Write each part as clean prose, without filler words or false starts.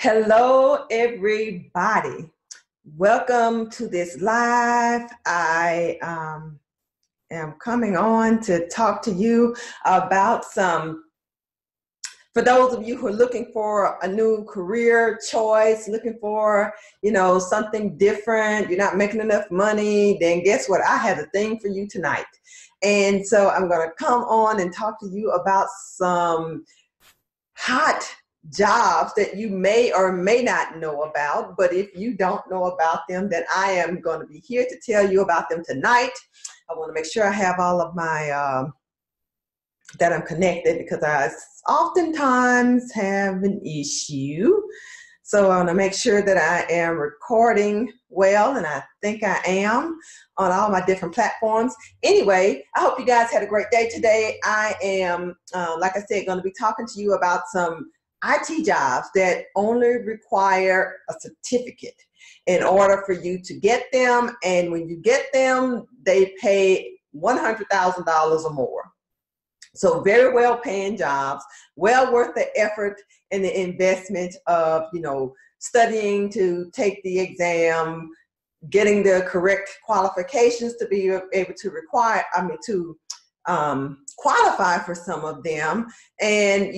Hello, everybody. Welcome to this live. I am coming on to talk to you about for those of you who are looking for a new career choice, looking for, something different, you're not making enough money, then guess what? I have a thing for you tonight. And so I'm going to come on and talk to you about some hot jobs that you may or may not know about, but if you don't know about them, then I am going to be here to tell you about them tonight. I want to make sure I have all of my that I'm connected, because I oftentimes have an issue. So I want to make sure that I am recording well, and I think I am on all my different platforms. Anyway, I hope you guys had a great day today. I am, like I said, going to be talking to you about some IT jobs that only require a certificate in order for you to get them. And when you get them, they pay $100,000 or more. So very well paying jobs, well worth the effort and the investment of, studying to take the exam, getting the correct qualifications to be able to qualify for some of them. And,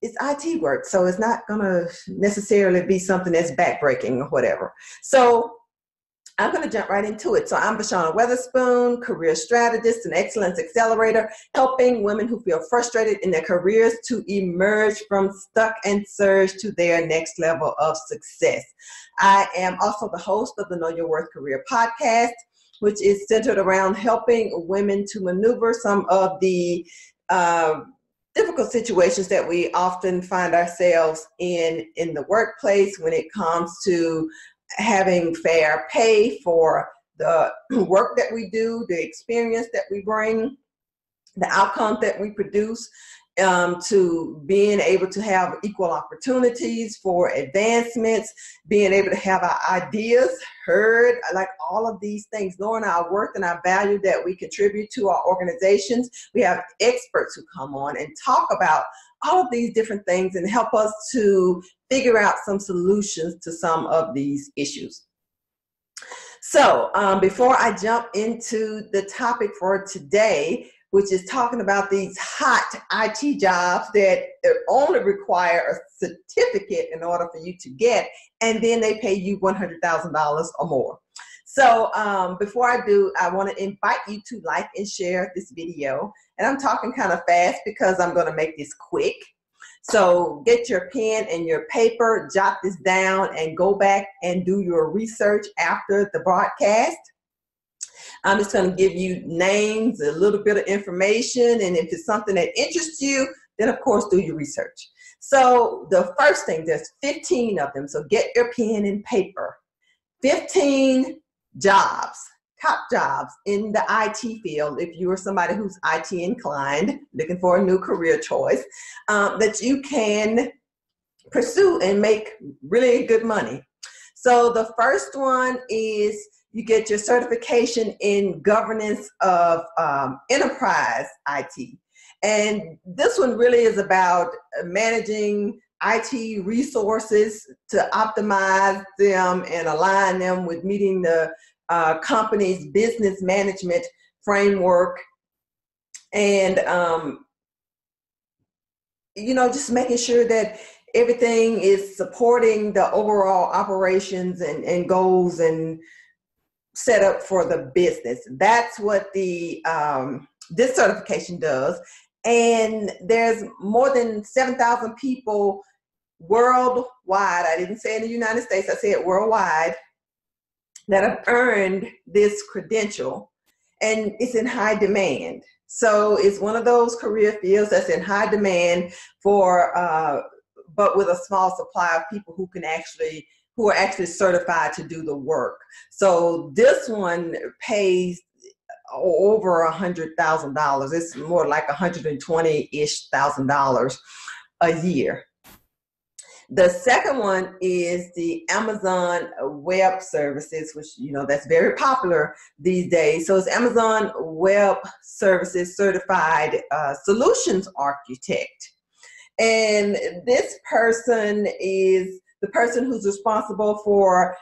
it's IT work, so it's not going to necessarily be something that's backbreaking or whatever. So I'm going to jump right into it. So I'm Vashana Weatherspoon, career strategist and excellence accelerator, helping women who feel frustrated in their careers to emerge from stuck and surge to their next level of success. I am also the host of the Know Your Worth Career podcast, which is centered around helping women to maneuver some of the difficult situations that we often find ourselves in the workplace when it comes to having fair pay for the work that we do, the experience that we bring, the outcomes that we produce, to being able to have equal opportunities for advancements, being able to have our ideas heard, like all of these things, knowing our worth and our value that we contribute to our organizations. We have experts who come on and talk about all of these different things and help us to figure out some solutions to some of these issues. So before I jump into the topic for today, which is talking about these hot IT jobs that only require a certificate in order for you to get, and then they pay you $100,000 or more. So before I do, I want to invite you to like and share this video. And I'm talking kind of fast because I'm going to make this quick. So get your pen and your paper, jot this down, and go back and do your research after the broadcast. I'm just going to give you names, a little bit of information, and if it's something that interests you, then of course do your research. So the first thing, there's 15 of them, so get your pen and paper. 15 jobs, top jobs in the IT field, if you are somebody who's IT inclined, looking for a new career choice, that you can pursue and make really good money. So the first one is you get your certification in governance of enterprise IT. And this one really is about managing IT resources to optimize them and align them with meeting the company's business management framework. And, just making sure that everything is supporting the overall operations and goals and set up for the business. That's what the this certification does. And there's more than 7,000 people worldwide. I didn't say in the United States, I said worldwide, that have earned this credential, and it's in high demand. So it's one of those career fields that's in high demand for, but with a small supply of people who are actually certified to do the work. So this one pays over $100,000. It's more like $120,000-ish a year. The second one is the Amazon Web Services, which, that's very popular these days. So it's Amazon Web Services Certified Solutions Architect. And this person is the person who's responsible for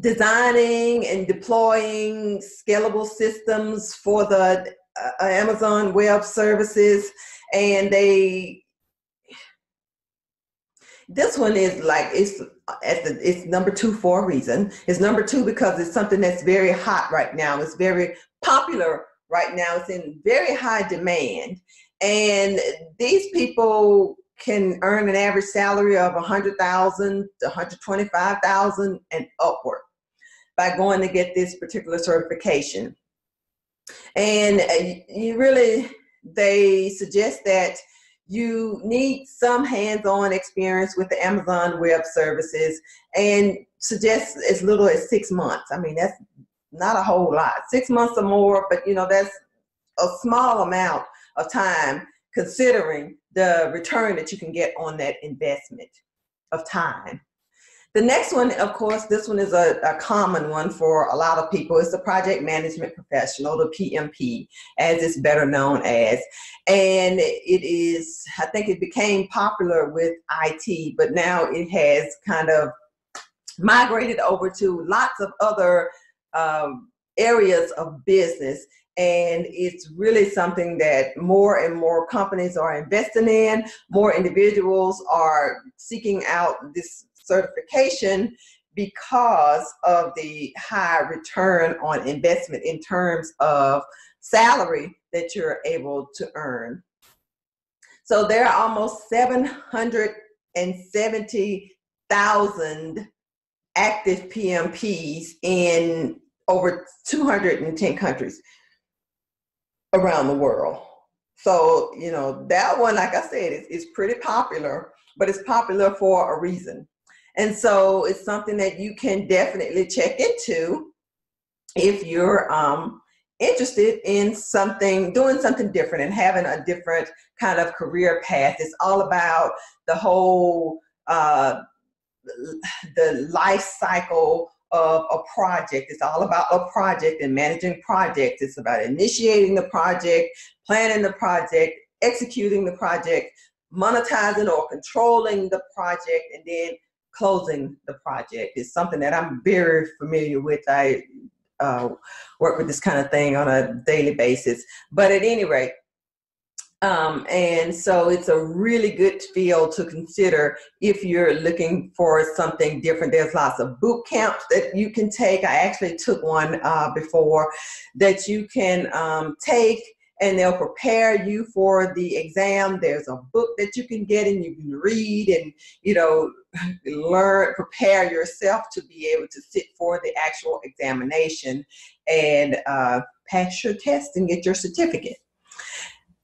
designing and deploying scalable systems for the Amazon Web Services. And this one is like, it's number 2 for a reason. It's number 2 because it's something that's very hot right now. It's very popular right now. It's in very high demand. And these people can earn an average salary of $100,000 to $125,000 and upward by going to get this particular certification. And they suggest that you need some hands-on experience with the Amazon Web Services, and suggest as little as 6 months. I mean, that's not a whole lot. 6 months or more, but that's a small amount of time considering the return that you can get on that investment of time. The next one, of course, this one is a common one for a lot of people. It's the project management professional, the PMP, as it's better known as. And it is, I think it became popular with IT, but now it has kind of migrated over to lots of other areas of business. And it's really something that more and more companies are investing in. More individuals are seeking out this certification because of the high return on investment in terms of salary that you're able to earn. So there are almost 770,000 active PMPs in over 210 countries around the world. So, that one, like I said, is pretty popular, but it's popular for a reason. And so it's something that you can definitely check into if you're interested in doing something different and having a different kind of career path. It's all about the whole, the life cycle of a project. It's all about a project and managing projects. It's about initiating the project, planning the project, executing the project, monetizing or controlling the project, and then closing the project. Is something that I'm very familiar with. I work with this kind of thing on a daily basis. But at any rate, and so it's a really good field to consider if you're looking for something different. There's lots of boot camps that you can take. I actually took one before that you can take, and they'll prepare you for the exam. There's a book that you can get and you can read and, prepare yourself to be able to sit for the actual examination and pass your test and get your certificate.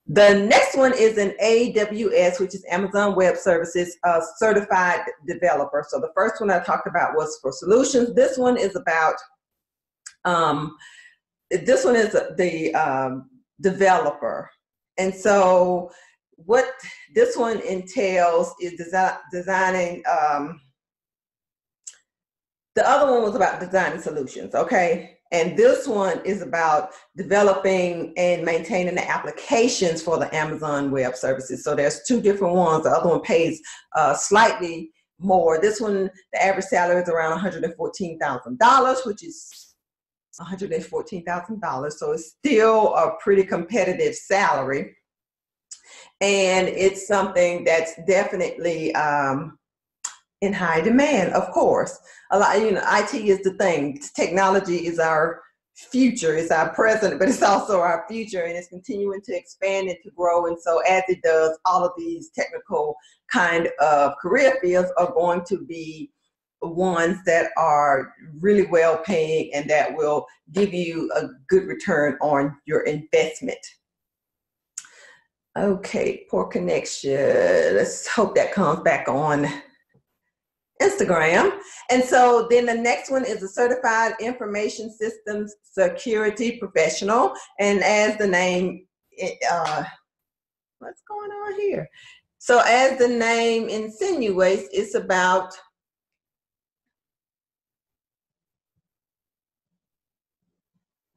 The next one is an AWS, which is Amazon Web Services certified developer. So the first one I talked about was for solutions. This one is about, the developer. And so what this one entails is designing, the other one was about designing solutions, okay? And this one is about developing and maintaining the applications for the Amazon Web Services. So there's 2 different ones. The other one pays slightly more. This one, the average salary is around $114,000, which is $114,000. So it's still a pretty competitive salary. And it's something that's definitely in high demand, of course. A lot, IT is the thing. Technology is our future. It's our present, but it's also our future, and it's continuing to expand and to grow. And so as it does, all of these technical kind of career fields are going to be ones that are really well paying and that will give you a good return on your investment. Okay, poor connection. Let's hope that comes back on Instagram. And so then the next one is a certified information systems security professional. And as the name, what's going on here? So as the name insinuates, it's about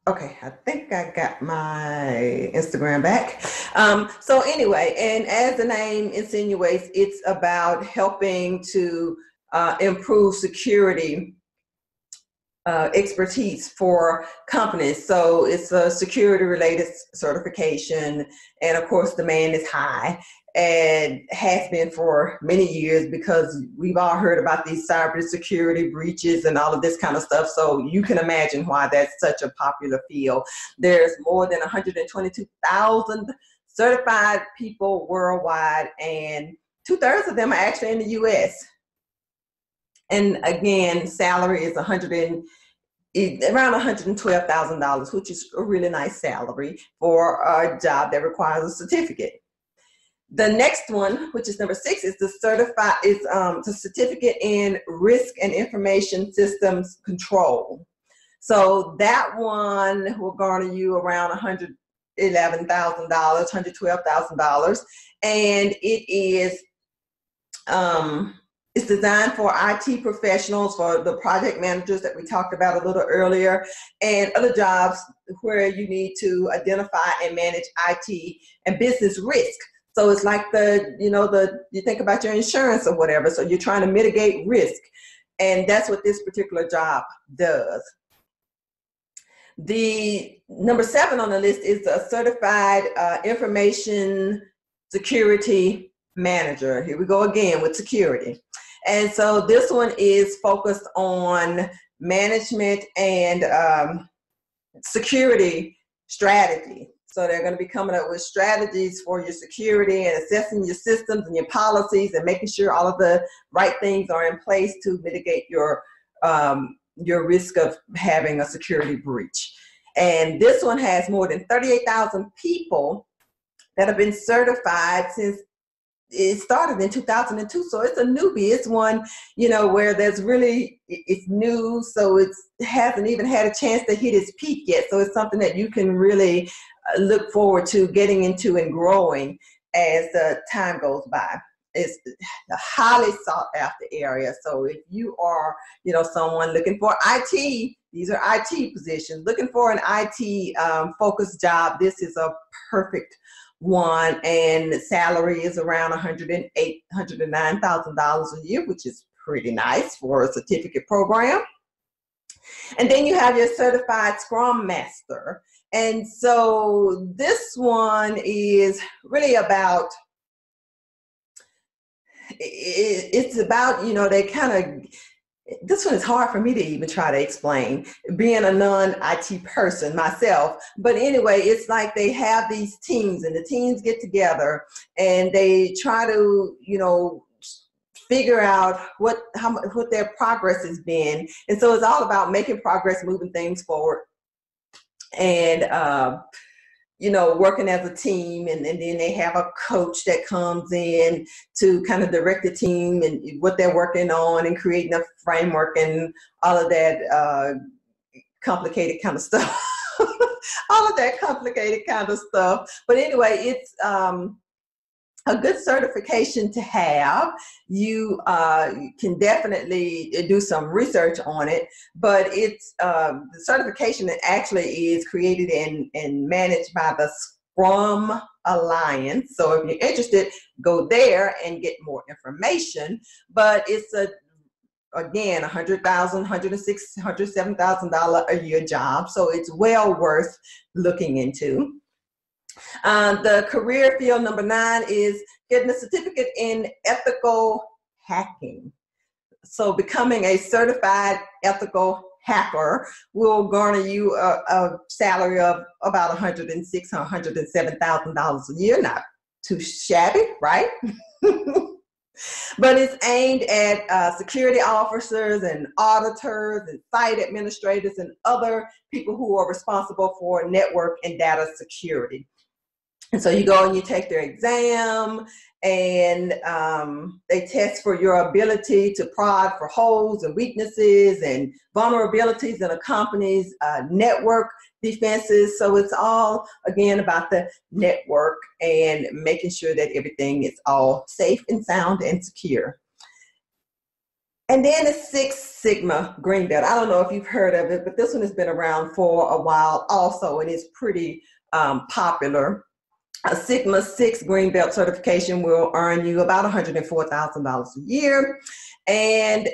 okay, I think I got my Instagram back. So anyway, and as the name insinuates, it's about helping to improve security expertise for companies. So it's a security related certification, and of course demand is high and has been for many years because we've all heard about these cybersecurity breaches and all of this kind of stuff. So you can imagine why that's such a popular field. There's more than 122,000 certified people worldwide, and 2/3 of them are actually in the US. And again, salary is around $112,000, which is a really nice salary for a job that requires a certificate. The next one, which is number 6, is the certificate in risk and information systems control. So that one will garner you around $111,000, $112,000, and it is it's designed for IT professionals, for the project managers that we talked about a little earlier, and other jobs where you need to identify and manage IT and business risk. So it's like you think about your insurance or whatever. So you're trying to mitigate risk, and that's what this particular job does. The number 7 on the list is a certified information security manager. Here we go again with security. And so this one is focused on management and security strategy. So they're going to be coming up with strategies for your security and assessing your systems and your policies and making sure all of the right things are in place to mitigate your risk of having a security breach. And this one has more than 38,000 people that have been certified since it started in 2002. So it's a newbie. It's one, where it's new. So it hasn't even had a chance to hit its peak yet. So it's something that you can really look forward to getting into and growing as the time goes by. It's a highly sought after area. So if you are, someone looking for IT, these are IT positions, looking for an IT focused job, this is a perfect one. And the salary is around $109,000 a year, which is pretty nice for a certificate program. And then you have your certified Scrum Master. And so this one is really about, it's about, this one is hard for me to even try to explain, being a non-IT person myself. But anyway, it's like they have these teams, and the teams get together and they try to, figure out what their progress has been. And so it's all about making progress, moving things forward, and working as a team. And then they have a coach that comes in to kind of direct the team and what they're working on and creating a framework and all of that complicated kind of stuff. All of that complicated kind of stuff. But anyway, it's a good certification to have. You can definitely do some research on it, but it's the certification that actually is created and managed by the Scrum Alliance. So if you're interested, go there and get more information. But it's again, $100,000, $106,000, $107,000 a year job. So it's well worth looking into. The career field number 9 is getting a certificate in ethical hacking. So becoming a certified ethical hacker will garner you a salary of about $106,000 or $107,000 a year. Not too shabby, right? But it's aimed at security officers and auditors and site administrators and other people who are responsible for network and data security. And so you go and you take their exam, and they test for your ability to prod for holes and weaknesses and vulnerabilities in a company's network defenses. So it's all, again, about the network and making sure that everything is all safe and sound and secure. And then the Six Sigma Green Belt. I don't know if you've heard of it, but this one has been around for a while also, and it's pretty popular. A Sigma 6 Green Belt certification will earn you about $104,000 a year. And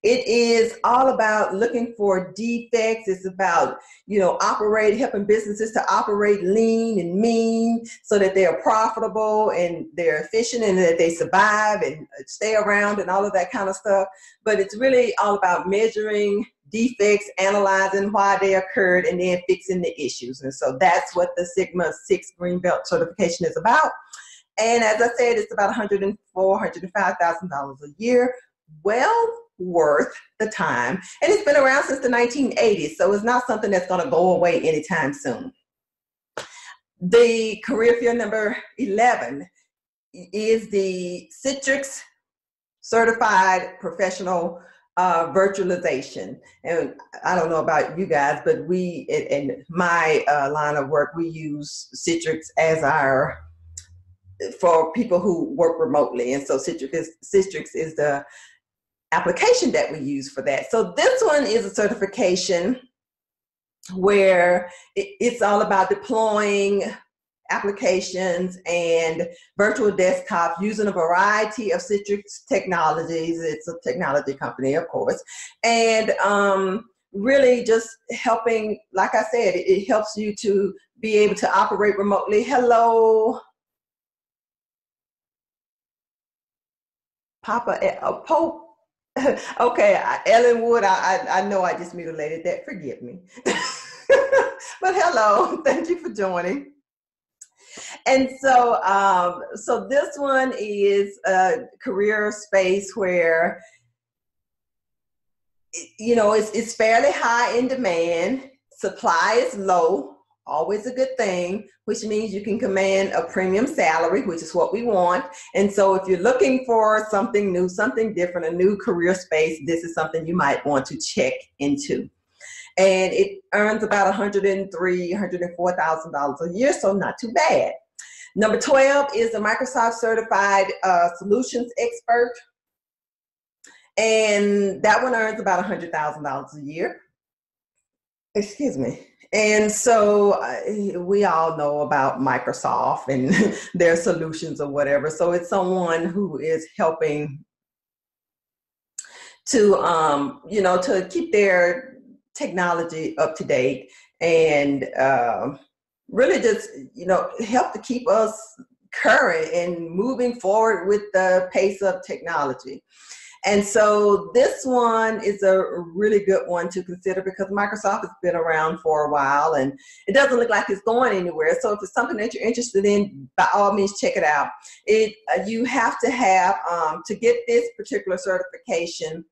it is all about looking for defects. It's about, helping businesses to operate lean and mean so that they're profitable and they're efficient and that they survive and stay around and all of that kind of stuff. But it's really all about measuring defects, analyzing why they occurred, and then fixing the issues. And so that's what the Sigma 6 Green Belt certification is about. And as I said, it's about $104,000, $105,000 a year. Well worth the time. And it's been around since the 1980s, so it's not something that's going to go away anytime soon. The career field number 11 is the Citrix Certified Professional Virtualization. And I don't know about you guys, but we, in my line of work, we use Citrix as for people who work remotely. And so Citrix is the application that we use for that. So this one is a certification where it's all about deploying applications and virtual desktops using a variety of Citrix technologies. It's a technology company, of course, and really just helping, like I said, it helps you to be able to operate remotely. Hello, Papa Pope. Okay, Ellen Wood, I know I just mutilated that. Forgive me. But hello, thank you for joining. And so, so this one is a career space where, it's fairly high in demand. Supply is low, always a good thing, which means you can command a premium salary, which is what we want. And so if you're looking for something new, something different, a new career space, this is something you might want to check into. And it earns about $103,000, $104,000 a year, so not too bad. Number 12 is the Microsoft Certified Solutions Expert. And that one earns about $100,000 a year. Excuse me. And so we all know about Microsoft and their solutions or whatever. So it's someone who is helping to, to keep their technology up to date and really just, help to keep us current and moving forward with the pace of technology. And so this one is a really good one to consider because Microsoft has been around for a while and it doesn't look like it's going anywhere. So if it's something that you're interested in, by all means, check it out. You have to have, to get this particular certification,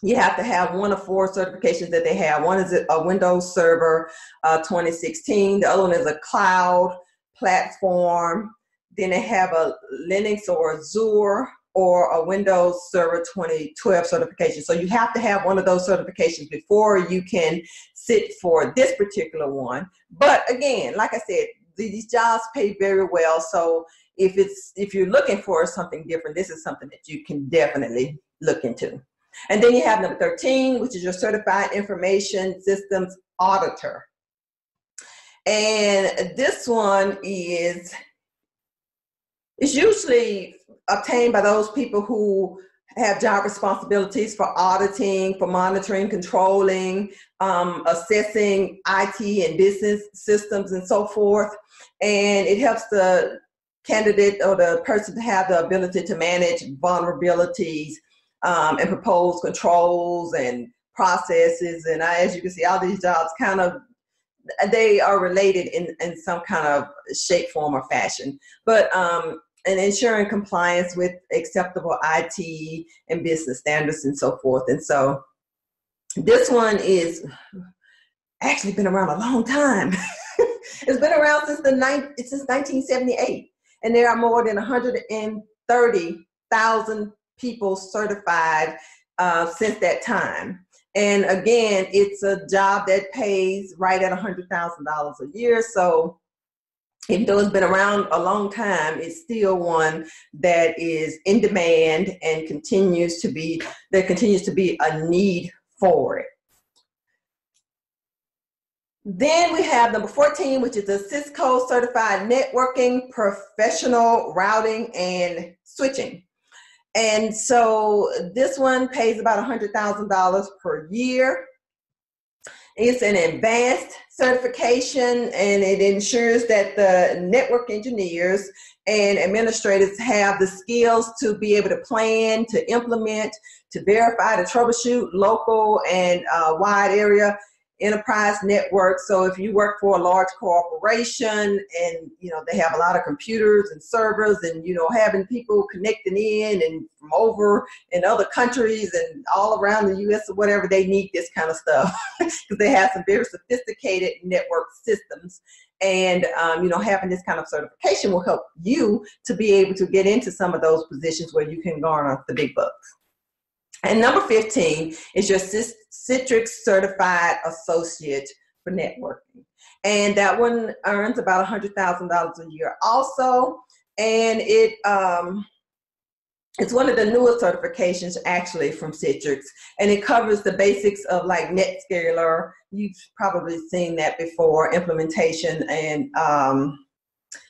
you have to have one of 4 certifications that they have. One is a Windows Server 2016. The other one is a cloud platform. Then they have a Linux or Azure or a Windows Server 2012 certification. So you have to have one of those certifications before you can sit for this particular one. But again, like I said, these jobs pay very well. So if you're looking for something different, this is something that you can definitely look into. And then you have number 13, which is your Certified Information Systems Auditor. And this one is usually obtained by those people who have job responsibilities for auditing, for monitoring, controlling, assessing IT and business systems and so forth. And it helps the candidate or the person to have the ability to manage vulnerabilities and propose controls and processes. And as you can see, all these jobs they are related in some kind of shape, form, or fashion. But and ensuring compliance with acceptable IT and business standards and so forth. And so this one is actually been around a long time. It's been around since 1978. And there are more than 130,000 people certified since that time. And again, it's a job that pays right at $100,000 a year. So even though it's been around a long time, it's still one that is in demand and continues to be a need for it. Then we have number 14, which is the Cisco Certified Networking Professional Routing and Switching. And so this one pays about $100,000 per year. It's an advanced certification, and it ensures that the network engineers and administrators have the skills to be able to plan, to implement, to verify, to troubleshoot local and wide area enterprise network. So if you work for a large corporation and they have a lot of computers and servers and having people connecting in and from over in other countries and all around the US or whatever, they need this kind of stuff because they have some very sophisticated network systems. And having this kind of certification will help you to be able to get into some of those positions where you can garner the big bucks. And number 15 is your Citrix Certified Associate for Networking. And that one earns about $100,000 a year also. And it's one of the newer certifications actually from Citrix. And it covers the basics of like NetScaler. You've probably seen that before, implementation. And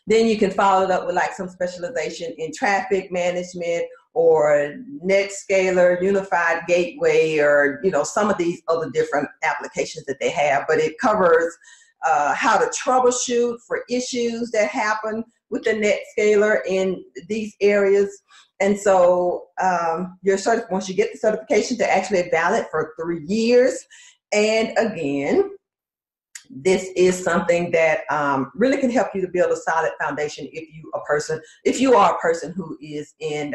then you can follow it up with like some specialization in traffic management or NetScaler, Unified Gateway, or some of these other different applications that they have. But it covers how to troubleshoot for issues that happen with the NetScaler in these areas. And so once you get the certification, they're actually valid for 3 years. And again, this is something that really can help you to build a solid foundation if you are a person who is in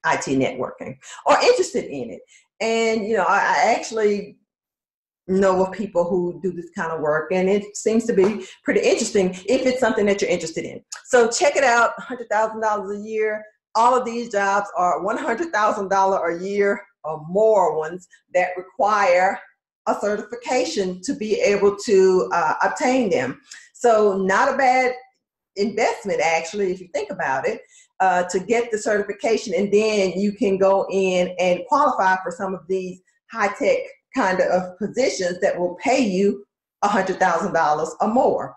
IT networking or interested in it. And I actually know of people who do this kind of work, and it seems to be pretty interesting if it's something that you're interested in. So check it out, $100,000 a year. All of these jobs are $100,000 a year or more ones that require a certification to be able to obtain them. So not a bad investment, actually, if you think about it, to get the certification, and then you can go in and qualify for some of these high-tech kind of positions that will pay you $100,000 or more.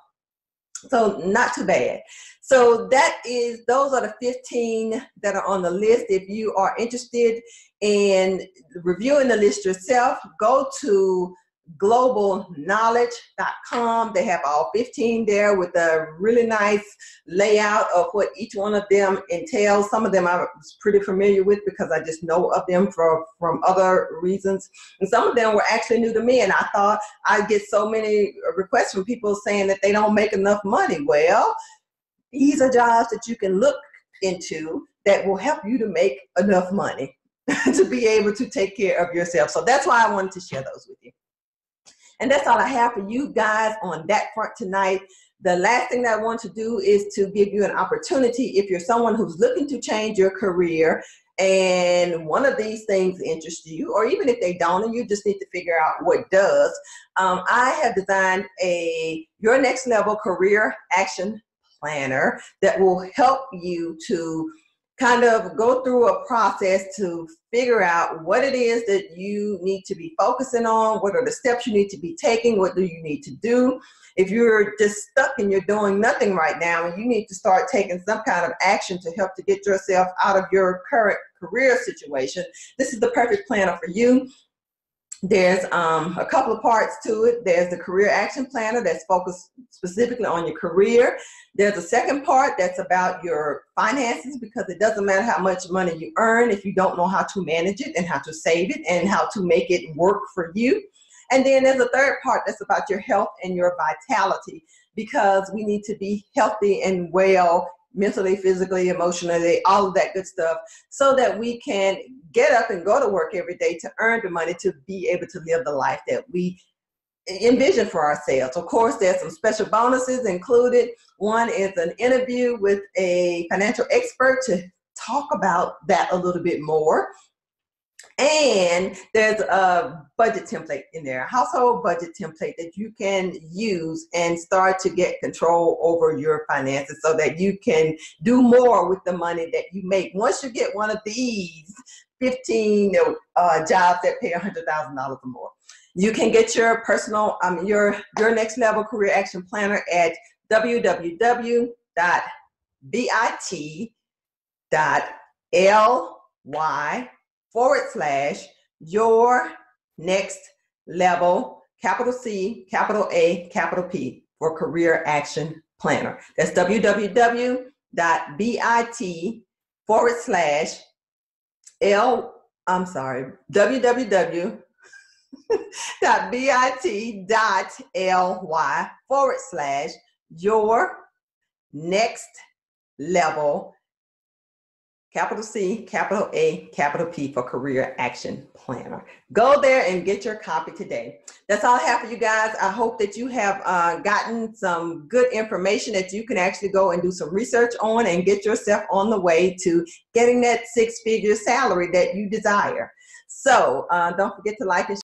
So not too bad. So those are the 15 that are on the list. If you are interested in reviewing the list yourself, go to globalknowledge.com. They have all 15 there with a really nice layout of what each one of them entails. Some of them I was pretty familiar with because I just know of them from other reasons. And some of them were actually new to me, and I thought I'd get so many requests from people saying that they don't make enough money. Well, these are jobs that you can look into that will help you to make enough money to be able to take care of yourself. So that's why I wanted to share those with you. And that's all I have for you guys on that front tonight. The last thing that I want to do is to give you an opportunity, if you're someone who's looking to change your career and one of these things interests you, or even if they don't and you just need to figure out what does, I have designed Your Next Level Career Action Planner that will help you to kind of go through a process to figure out what it is that you need to be focusing on, what are the steps you need to be taking, what do you need to do. If you're just stuck and you're doing nothing right now and you need to start taking some kind of action to help to get yourself out of your current career situation, this is the perfect planner for you. There's a couple of parts to it. There's the Career Action Planner that's focused specifically on your career. There's a second part that's about your finances, because it doesn't matter how much money you earn if you don't know how to manage it and how to save it and how to make it work for you. And then there's a third part that's about your health and your vitality, because we need to be healthy and well mentally, physically, emotionally, all of that good stuff, so that we can get up and go to work every day to earn the money to be able to live the life that we envision for ourselves. Of course, there's some special bonuses included. One is an interview with a financial expert to talk about that a little bit more. And there's a budget template in there, a household budget template that you can use and start to get control over your finances so that you can do more with the money that you make. Once you get one of these 15 jobs that pay $100,000 or more. You can get your personal, your next level career action planner at www.bit.ly/your next level, capital C, capital A, capital P, for career action planner. That's www.bit.ly/your next level, capital C, capital A, capital P, for career action planner. Go there and get your copy today. That's all I have for you guys. I hope that you have gotten some good information that you can actually go and do some research on and get yourself on the way to getting that six-figure salary that you desire. So don't forget to like and